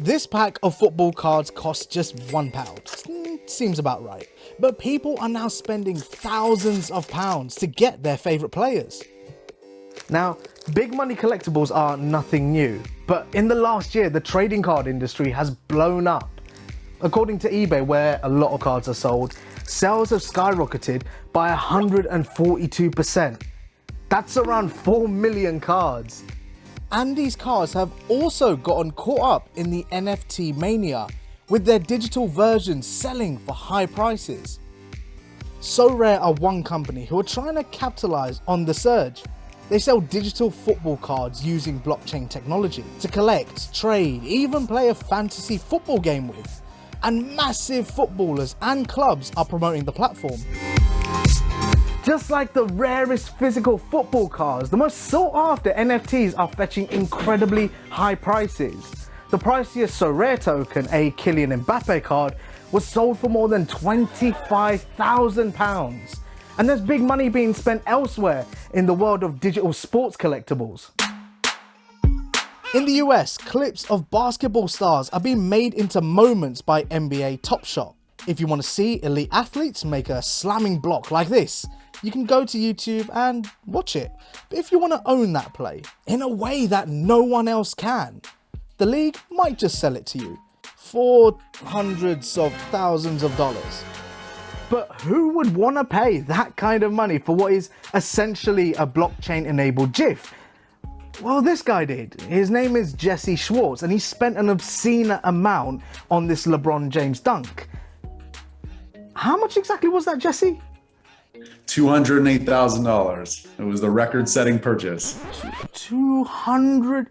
This pack of football cards costs just £1. Seems about right. But people are now spending thousands of pounds to get their favourite players. Now, big money collectibles are nothing new, but in the last year, the trading card industry has blown up. According to eBay, where a lot of cards are sold, sales have skyrocketed by 142%. That's around 4 million cards. And these cards have also gotten caught up in the NFT mania, with their digital versions selling for high prices. So Rare are one company who are trying to capitalize on the surge. They sell digital football cards using blockchain technology to collect, trade, even play a fantasy football game with. And massive footballers and clubs are promoting the platform. Just like the rarest physical football cards, the most sought after NFTs are fetching incredibly high prices. The priciest So Rare token, a Kylian Mbappe card, was sold for more than £25,000. And there's big money being spent elsewhere in the world of digital sports collectibles. In the US, clips of basketball stars are being made into moments by NBA Top Shot. If you want to see elite athletes make a slamming block like this, you can go to YouTube and watch it. But if you want to own that play in a way that no one else can, the league might just sell it to you for hundreds of thousands of dollars. But who would want to pay that kind of money for what is essentially a blockchain-enabled GIF? Well, this guy did. His name is Jesse Schwartz, and he spent an obscene amount on this LeBron James dunk. How much exactly was that, Jesse? $208,000. It was the record-setting purchase. 200?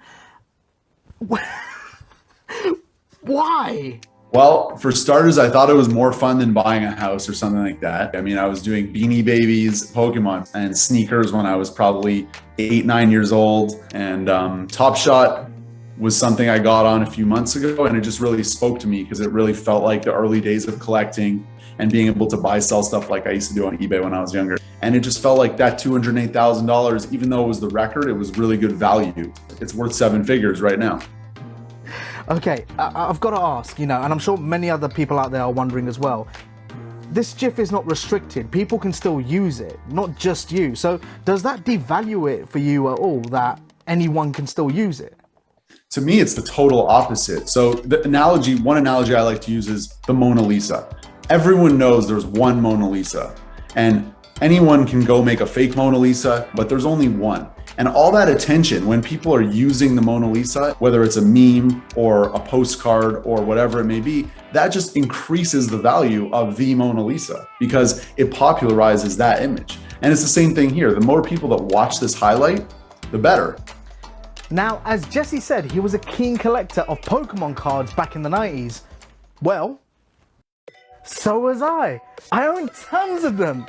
Why? Well, for starters, I thought it was more fun than buying a house or something like that. I mean, I was doing Beanie Babies, Pokémon, and sneakers when I was probably 8, 9 years old. And Top Shot was something I got on a few months ago, and it just really spoke to me because it really felt like the early days of collecting and being able to buy, sell stuff like I used to do on eBay when I was younger. And it just felt like that $208,000, even though it was the record, it was really good value. It's worth 7 figures right now. Okay, I've got to ask, and I'm sure many other people out there are wondering as well. This GIF is not restricted. People can still use it, not just you. So does that devalue it for you at all, that anyone can still use it? To me, it's the total opposite. So one analogy I like to use is the Mona Lisa. Everyone knows there's one Mona Lisa, and anyone can go make a fake Mona Lisa, but there's only one. And all that attention, when people are using the Mona Lisa, whether it's a meme or a postcard or whatever it may be, that just increases the value of the Mona Lisa because it popularizes that image. And it's the same thing here. The more people that watch this highlight, the better. Now, as Jesse said, he was a keen collector of Pokémon cards back in the 90s. Well, so was I. I own tons of them.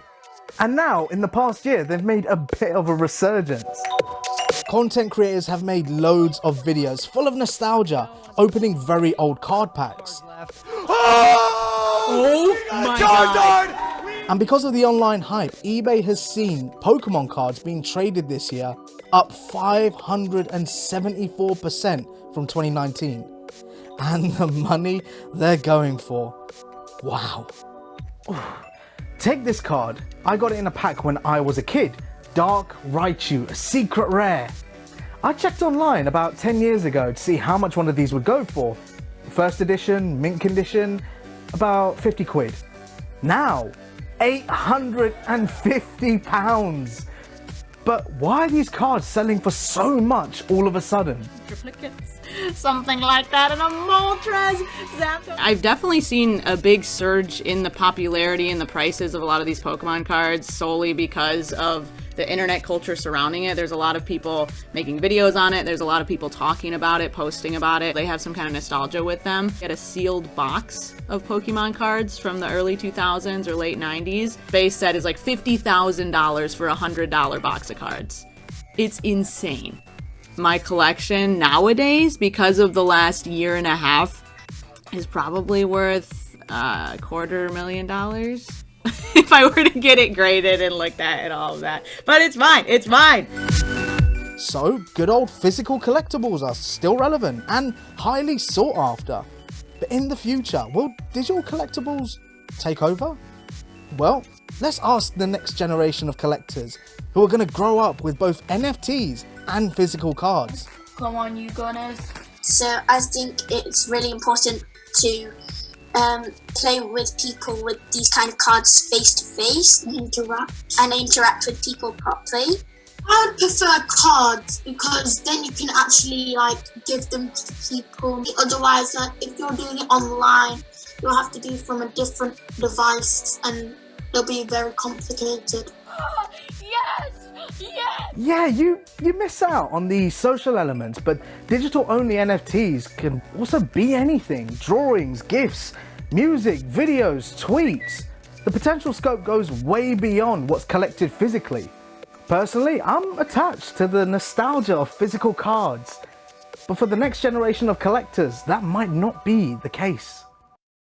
And now, in the past year, they've made a bit of a resurgence. Content creators have made loads of videos full of nostalgia, opening very old card packs. Oh my God! And because of the online hype, eBay has seen Pokemon cards being traded this year up 574% from 2019. And the money they're going for. Wow. Take this card. I got it in a pack when I was a kid. Dark Raichu, a secret rare. I checked online about 10 years ago to see how much one of these would go for. First edition, mint condition, about 50 quid. Now, £850. But why are these cards selling for so much all of a sudden? Duplicates, something like that, and a Moltres Zapdos. I've definitely seen a big surge in the popularity and the prices of a lot of these Pokemon cards solely because of the internet culture surrounding it. There's a lot of people making videos on it. There's a lot of people talking about it, posting about it. They have some kind of nostalgia with them. Get a sealed box of Pokemon cards from the early 2000s or late 90s. Base set is like $50,000 for a $100 box of cards. It's insane. My collection nowadays, because of the last year and a half, is probably worth $250,000 if I were to get it graded and looked at and all of that. But it's fine, it's fine. So good old physical collectibles are still relevant and highly sought after. But in the future, will digital collectibles take over? Well, let's ask the next generation of collectors who are going to grow up with both NFTs and physical cards. Come on, you gunners. So I think it's really important to play with people with these kind of cards face to face and interact with people properly. I would prefer cards because then you can actually give them to people. Otherwise, if you're doing it online, you'll have to do it from a different device and it'll be very complicated. Yes! Yes! Yeah, you miss out on the social elements, but digital-only NFTs can also be anything. Drawings, GIFs, music, videos, tweets. The potential scope goes way beyond what's collected physically. Personally, I'm attached to the nostalgia of physical cards, but for the next generation of collectors, that might not be the case.